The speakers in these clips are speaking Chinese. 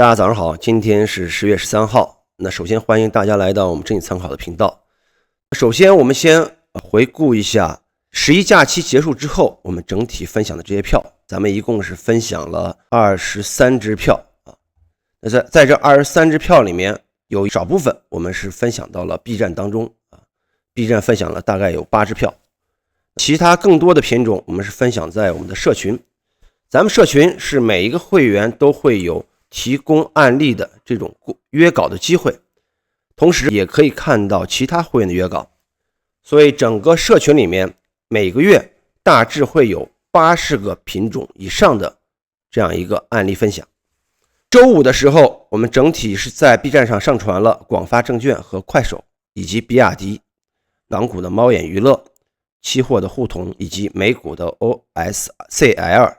大家早上好，今天是10月13号。那首先欢迎大家来到我们整体参考的频道。首先我们先回顾一下11假期结束之后我们整体分享的这些票，咱们一共是分享了23支票啊。那在这23支票里面，有少部分我们是分享到了 B 站当中啊 ，B 站分享了大概有8支票，其他更多的品种我们是分享在我们的社群。咱们社群是每一个会员都会有提供案例的这种约稿的机会，同时也可以看到其他会员的约稿，所以整个社群里面每个月大致会有80个品种以上的这样一个案例分享。周五的时候，我们整体是在 B 站上上传了广发证券和快手，以及比亚迪、港股的猫眼娱乐、期货的互通以及美股的 OSCL。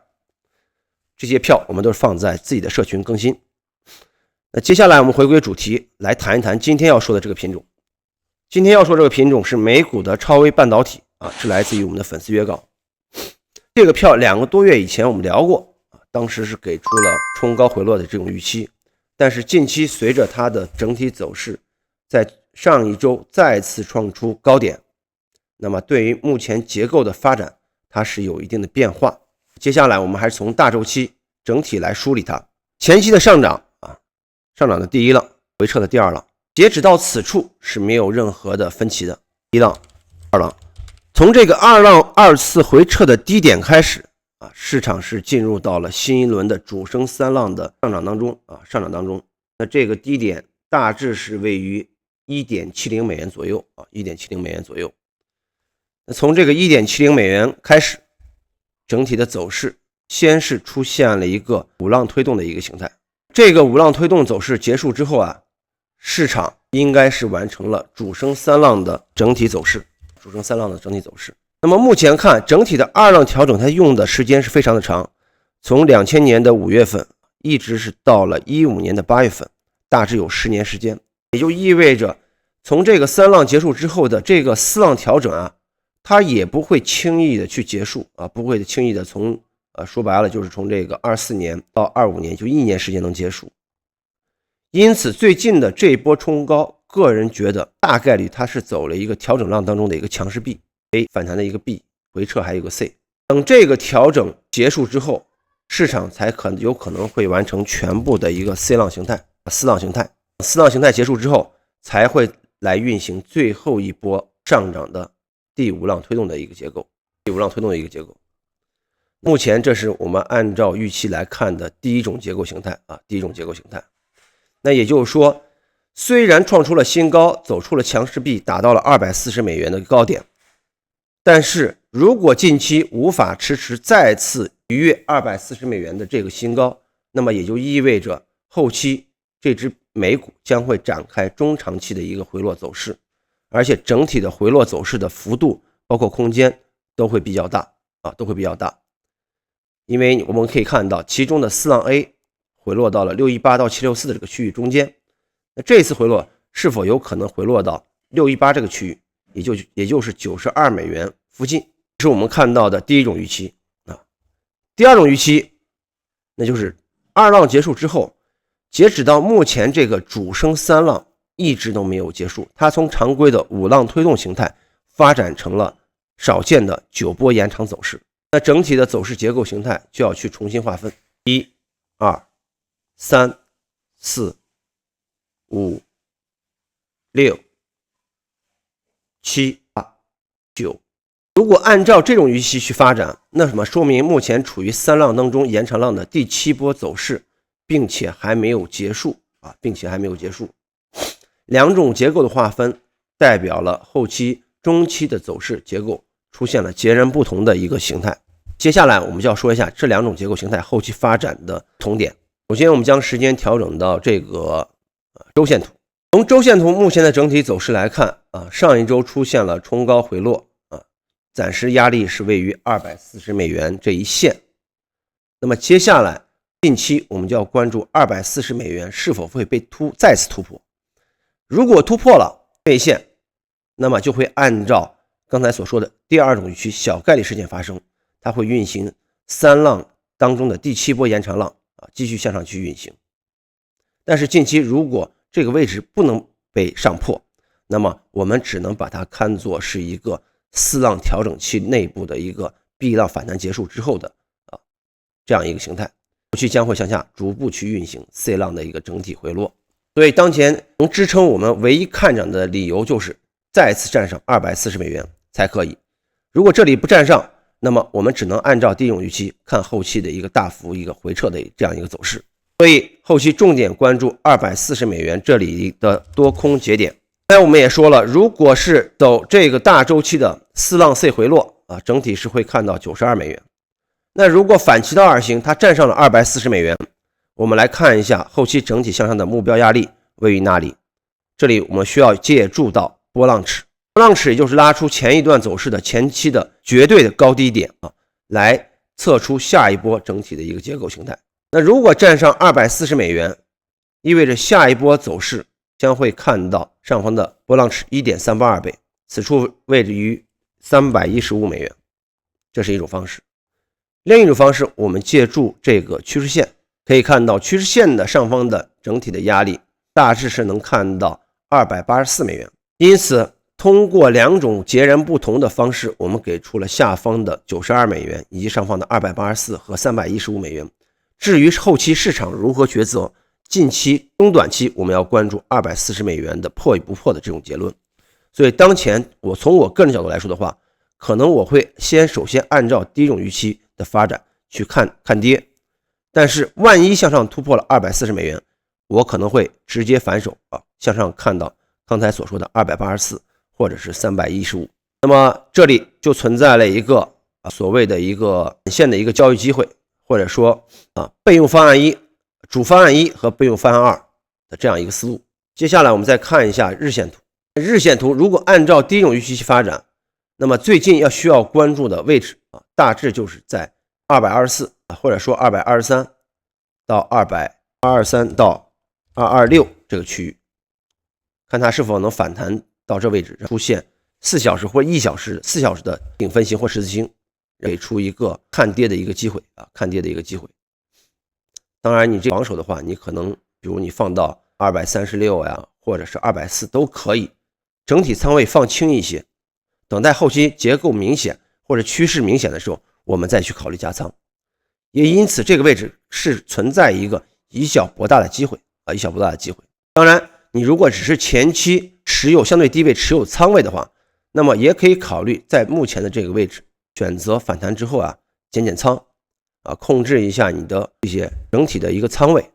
这些票我们都是放在自己的社群更新。那接下来我们回归主题，来谈一谈今天要说的这个品种。今天要说这个品种是美股的超微半导体啊，是来自于我们的粉丝约稿。这个票2个多月以前我们聊过啊，当时是给出了冲高回落的这种预期，但是近期随着它的整体走势，在上一周再次创出高点，那么对于目前结构的发展，它是有一定的变化。接下来我们还是从大周期整体来梳理它。前期的上涨啊，上涨的第一浪，回撤的第二浪，截止到此处是没有任何的分歧的。一浪、二浪，从这个二浪2次回撤的低点开始啊，市场是进入到了新一轮的主升3浪的上涨当中。那这个低点大致是位于 1.70 美元左右啊 ,1.70 美元左右。那从这个 1.70 美元开始，整体的走势先是出现了一个5浪推动的一个形态。这个5浪推动走势结束之后啊，市场应该是完成了主升3浪的整体走势。那么目前看，整体的2浪调整它用的时间是非常的长，从2000年的5月份一直是到了15年的8月份，大致有10年时间。也就意味着从这个3浪结束之后的这个4浪调整啊，它也不会轻易的去结束啊，不会轻易的说白了就是从这个24年到25年，就1年时间能结束。因此最近的这一波冲高，个人觉得大概率它是走了一个调整浪当中的一个强势 B， A 反弹的一个 B， 回撤还有一个 C。 等这个调整结束之后，市场才有可能会完成全部的一个 C 浪形态、4浪形态。4浪形态结束之后，才会来运行最后一波上涨的第5浪推动的一个结构。目前这是我们按照预期来看的第一种结构形态啊，那也就是说，虽然创出了新高，走出了强势 B， 达到了240美元的高点，但是如果近期无法迟迟再次逾越240美元的这个新高，那么也就意味着后期这只美股将会展开中长期的一个回落走势，而且整体的回落走势的幅度包括空间都会比较大。因为我们可以看到其中的4浪 A 回落到了618到764的这个区域中间，那这次回落是否有可能回落到618这个区域，也就是92美元附近，这是我们看到的第一种预期啊。第二种预期，那就是2浪结束之后，截止到目前这个主升3浪一直都没有结束，它从常规的5浪推动形态发展成了少见的9波延长走势。那整体的走势结构形态就要去重新划分，1、2、3、4、5、6、7、8、9。如果按照这种预期去发展，那什么说明目前处于3浪当中延长浪的第7波走势，并且还没有结束。两种结构的划分代表了后期、中期的走势结构出现了截然不同的一个形态。接下来我们就要说一下这两种结构形态后期发展的同点。首先我们将时间调整到这个周线图。从周线图目前的整体走势来看啊，上一周出现了冲高回落啊，暂时压力是位于240美元这一线。那么接下来近期我们就要关注240美元是否会被再次突破。如果突破了这一线，那么就会按照刚才所说的第二种预期小概率事件发生，它会运行3浪当中的第7波延长浪啊，继续向上去运行。但是近期如果这个位置不能被上破，那么我们只能把它看作是一个4浪调整期内部的一个 B 浪反弹结束之后的这样一个形态，后期将会向下逐步去运行 C 浪的一个整体回落。所以当前能支撑我们唯一看涨的理由就是再次站上240美元才可以。如果这里不站上，那么我们只能按照第一种预期看后期的一个大幅一个回撤的这样一个走势。所以后期重点关注240美元这里的多空节点。刚才我们也说了，如果是走这个大周期的4浪 C 回落整体是会看到92美元。那如果反其道而行，它站上了240美元，我们来看一下后期整体向上的目标压力位于哪里。这里我们需要借助到波浪尺，波浪尺也就是拉出前一段走势的前期的绝对的高低点来测出下一波整体的一个结构形态。那如果站上240美元，意味着下一波走势将会看到上方的波浪尺 1.382 倍，此处位置于315美元，这是一种方式。另一种方式，我们借助这个趋势线，可以看到趋势线的上方的整体的压力大致是能看到284美元。因此通过两种截然不同的方式，我们给出了下方的92美元以及上方的284和315美元。至于后期市场如何抉择，近期中短期我们要关注240美元的破与不破的这种结论。所以当前从我个人角度来说的话，可能我会首先按照第一种预期的发展去看跌，但是万一向上突破了240美元，我可能会直接反手向上看到刚才所说的284或者是315。那么这里就存在了一个所谓的一个短线的一个交易机会，或者说备用方案1、主方案1和备用方案2的这样一个思路。接下来我们再看一下日线图。日线图如果按照第一种预期发展，那么最近需要关注的位置大致就是在224或者说223到223到226这个区域，看它是否能反弹到这位置，出现4小时或1小时4小时的顶分型或十字星，给出一个看跌的一个机会看跌的一个机会。当然你这防守的话，你可能比如你放到236呀或者是240都可以，整体仓位放轻一些，等待后期结构明显或者趋势明显的时候，我们再去考虑加仓。也因此这个位置是存在一个以小博大的机会以小博大的机会。当然你如果只是前期持有相对低位持有仓位的话，那么也可以考虑在目前的这个位置选择反弹之后减仓控制一下你的这些整体的一个仓位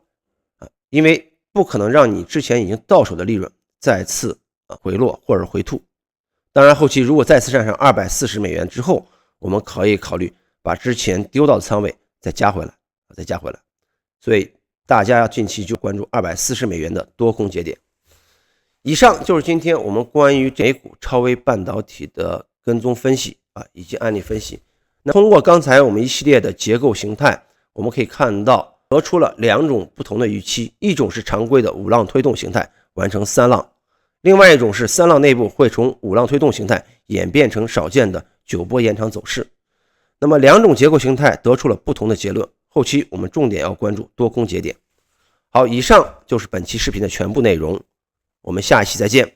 因为不可能让你之前已经到手的利润再次回落或者回吐。当然后期如果再次站上240美元之后，我们可以考虑把之前丢到的仓位再加回来。所以大家近期就关注240美元的多空节点。以上就是今天我们关于美股超微半导体的跟踪分析以及案例分析。那通过刚才我们一系列的结构形态，我们可以看到得出了两种不同的预期，一种是常规的5浪推动形态完成3浪，另外一种是3浪内部会从5浪推动形态演变成少见的9波延长走势。那么两种结构形态得出了不同的结论，后期我们重点要关注多空节点。好，以上就是本期视频的全部内容，我们下一期再见。